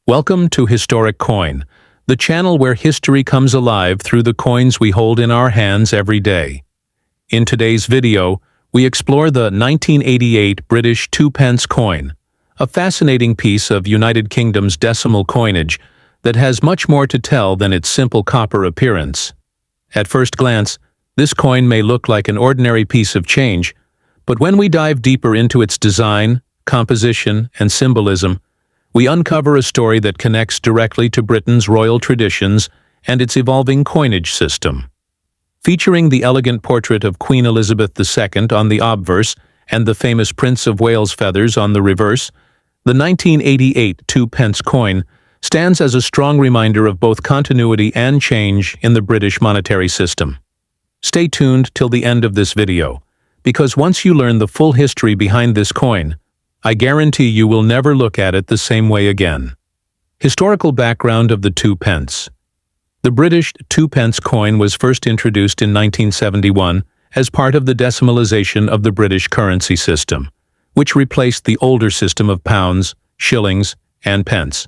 Welcome to Historic Coin, the channel where history comes alive through the coins we hold in our hands every day. In today's video, we explore the 1988 British 2-pence coin, a fascinating piece of United Kingdom's decimal coinage that has much more to tell than its simple copper appearance. At first glance, this coin may look like an ordinary piece of change, but when we dive deeper into its design, composition, and symbolism, we uncover a story that connects directly to Britain's royal traditions and its evolving coinage system. Featuring the elegant portrait of Queen Elizabeth II on the obverse and the famous Prince of Wales feathers on the reverse, the 1988 2-pence coin stands as a strong reminder of both continuity and change in the British monetary system. Stay tuned till the end of this video, because once you learn the full history behind this coin, I guarantee you will never look at it the same way again. Historical background of the 2-pence. The British 2-pence coin was first introduced in 1971 as part of the decimalisation of the British currency system, which replaced the older system of pounds, shillings, and pence.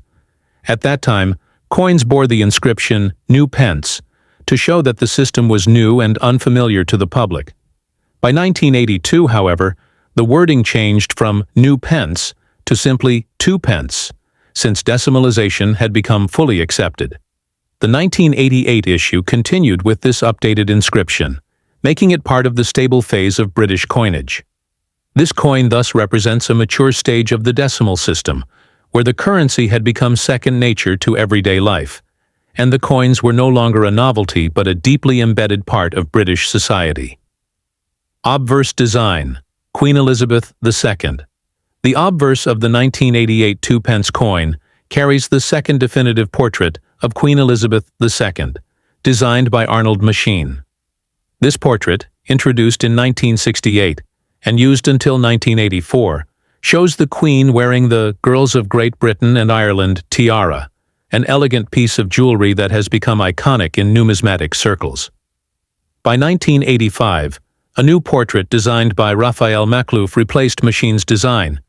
At that time, coins bore the inscription "New Pence" to show that the system was new and unfamiliar to the public. By 1982, however, the wording changed from "new pence" to simply "2-pence," since decimalisation had become fully accepted. The 1988 issue continued with this updated inscription, making it part of the stable phase of British coinage. This coin thus represents a mature stage of the decimal system, where the currency had become second nature to everyday life, and the coins were no longer a novelty but a deeply embedded part of British society. Obverse design. Queen Elizabeth II. The obverse of the 1988 2-pence coin carries the second definitive portrait of Queen Elizabeth II, designed by Arnold Machin. This portrait, introduced in 1968 and used until 1984, shows the Queen wearing the Girls of Great Britain and Ireland tiara, an elegant piece of jewelry that has become iconic in numismatic circles. By 1985, a new portrait designed by Raphael Maclouf replaced Machin's design,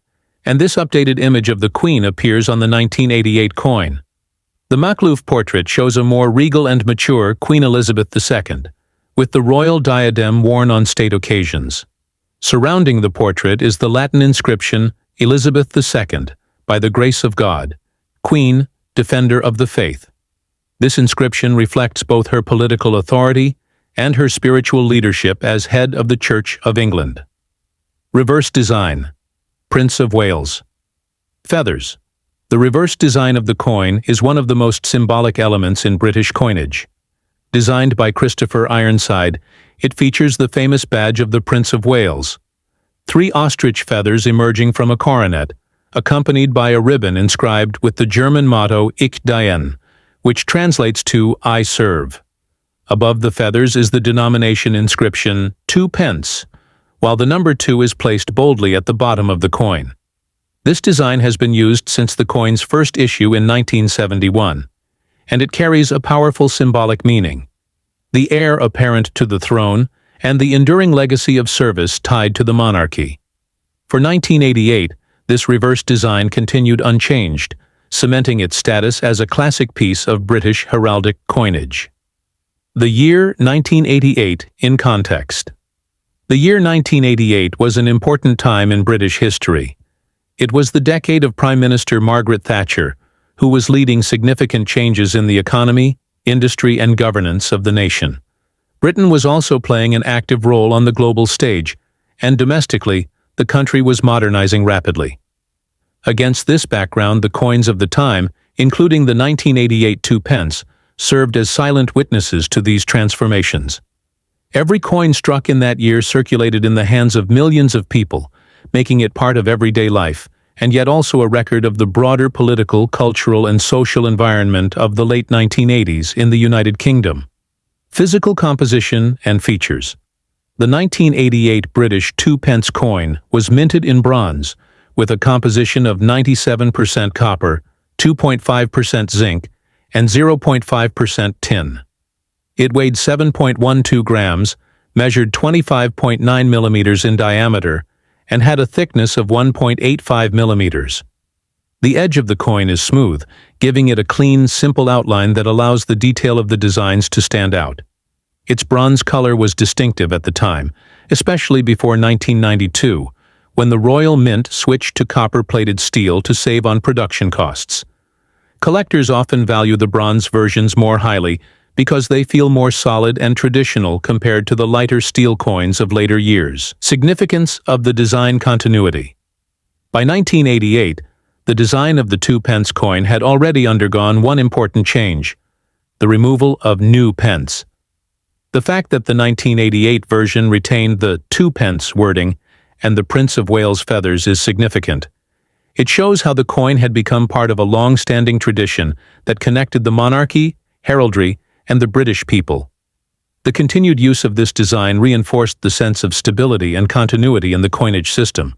and this updated image of the Queen appears on the 1988 coin. The Maclouf portrait shows a more regal and mature Queen Elizabeth II, with the royal diadem worn on state occasions. Surrounding the portrait is the Latin inscription "Elizabeth II, by the grace of God, Queen, Defender of the Faith." This inscription reflects both her political authority and her spiritual leadership as head of the Church of England. Reverse design. Prince of Wales. Feathers. The reverse design of the coin is one of the most symbolic elements in British coinage. Designed by Christopher Ironside, it features the famous badge of the Prince of Wales, 3 ostrich feathers emerging from a coronet, accompanied by a ribbon inscribed with the German motto "Ich diene," which translates to "I serve." Above the feathers is the denomination inscription 2 pence, while the number 2 is placed boldly at the bottom of the coin. This design has been used since the coin's first issue in 1971, and it carries a powerful symbolic meaning: the heir apparent to the throne and the enduring legacy of service tied to the monarchy. For 1988, this reverse design continued unchanged, cementing its status as a classic piece of British heraldic coinage. The year 1988 in context. The year 1988 was an important time in British history. It was the decade of Prime Minister Margaret Thatcher, who was leading significant changes in the economy, industry, and governance of the nation. Britain was also playing an active role on the global stage, and domestically, the country was modernizing rapidly. Against this background, the coins of the time, including the 1988 2-pence, served as silent witnesses to these transformations. Every coin struck in that year circulated in the hands of millions of people, making it part of everyday life, and yet also a record of the broader political, cultural, and social environment of the late 1980s in the United Kingdom. Physical composition and features. The 1988 British 2-pence coin was minted in bronze, with a composition of 97% copper, 2.5% zinc, and 0.5% tin. It weighed 7.12 grams, measured 25.9 millimeters in diameter, and had a thickness of 1.85 millimeters. The edge of the coin is smooth, giving it a clean, simple outline that allows the detail of the designs to stand out. Its bronze color was distinctive at the time, especially before 1992, when the Royal Mint switched to copper-plated steel to save on production costs. Collectors often value the bronze versions more highly because they feel more solid and traditional compared to the lighter steel coins of later years. Significance of the design continuity. By 1988, the design of the 2 pence coin had already undergone one important change: the removal of new pence. The fact that the 1988 version retained the 2 pence wording and the Prince of Wales feathers is significant. It shows how the coin had become part of a long-standing tradition that connected the monarchy, heraldry, and the British people. The continued use of this design reinforced the sense of stability and continuity in the coinage system,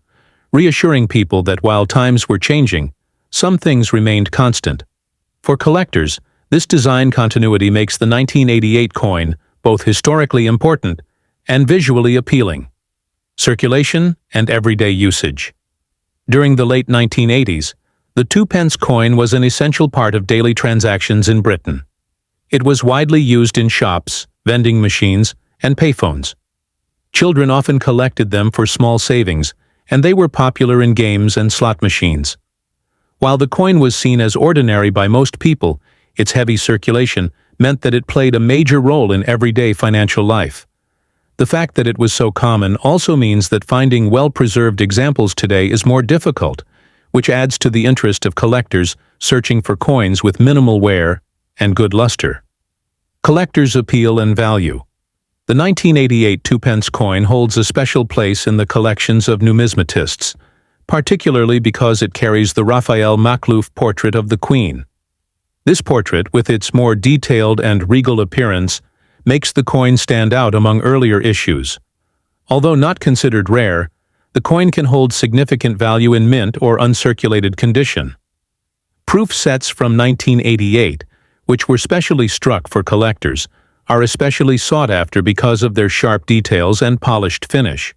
reassuring people that while times were changing, some things remained constant. For collectors, this design continuity makes the 1988 coin both historically important and visually appealing. Circulation and everyday usage. During the late 1980s, the 2 pence coin was an essential part of daily transactions in Britain. It was widely used in shops, vending machines, and payphones. Children often collected them for small savings, and they were popular in games and slot machines. While the coin was seen as ordinary by most people, its heavy circulation meant that it played a major role in everyday financial life. The fact that it was so common also means that finding well-preserved examples today is more difficult, which adds to the interest of collectors searching for coins with minimal wear and good luster. Collectors' appeal and value. The 1988 2 pence coin holds a special place in the collections of numismatists, particularly because it carries the Raphael Makhlouf portrait of the Queen. This portrait, with its more detailed and regal appearance, makes the coin stand out among earlier issues. Although not considered rare, the coin can hold significant value in mint or uncirculated condition. Proof sets from 1988, which were specially struck for collectors, are especially sought after because of their sharp details and polished finish.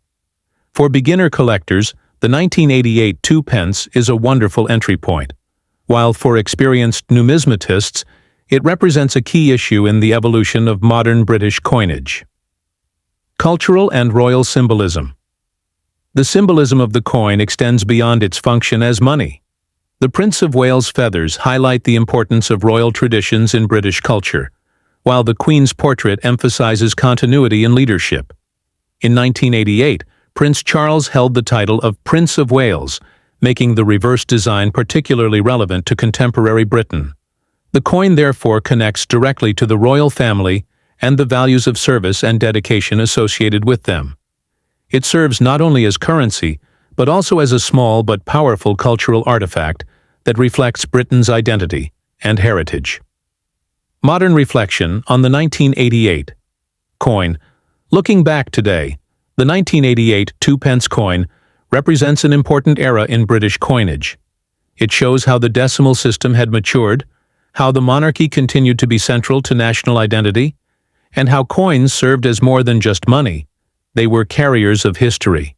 For beginner collectors, the 1988 2 pence is a wonderful entry point, while for experienced numismatists, it represents a key issue in the evolution of modern British coinage. Cultural and royal symbolism. The symbolism of the coin extends beyond its function as money. The Prince of Wales feathers highlight the importance of royal traditions in British culture, while the Queen's portrait emphasizes continuity and leadership. In 1988, Prince Charles held the title of Prince of Wales, making the reverse design particularly relevant to contemporary Britain. The coin therefore connects directly to the royal family and the values of service and dedication associated with them. It serves not only as currency, but also as a small but powerful cultural artifact that reflects Britain's identity and heritage. Modern reflection on the 1988 coin. Looking back today, the 1988 2 pence coin represents an important era in British coinage. It shows how the decimal system had matured, how the monarchy continued to be central to national identity, and how coins served as more than just money. They were carriers of history.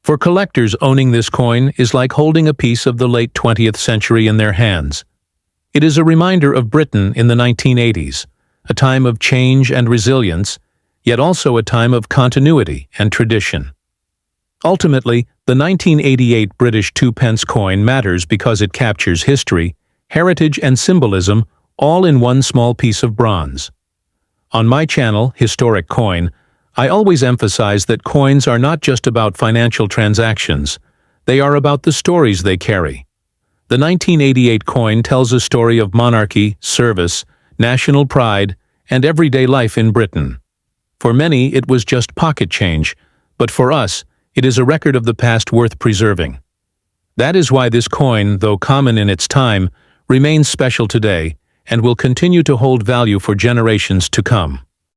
For collectors, owning this coin is like holding a piece of the late 20th century in their hands. It is a reminder of Britain in the 1980s, a time of change and resilience, yet also a time of continuity and tradition. Ultimately, the 1988 British 2 pence coin matters because it captures history, heritage, and symbolism all in one small piece of bronze. On my channel, Historic Coin, I always emphasize that coins are not just about financial transactions, they are about the stories they carry. The 1988 coin tells a story of monarchy, service, national pride, and everyday life in Britain. For many, it was just pocket change, but for us, it is a record of the past worth preserving. That is why this coin, though common in its time, remains special today and will continue to hold value for generations to come.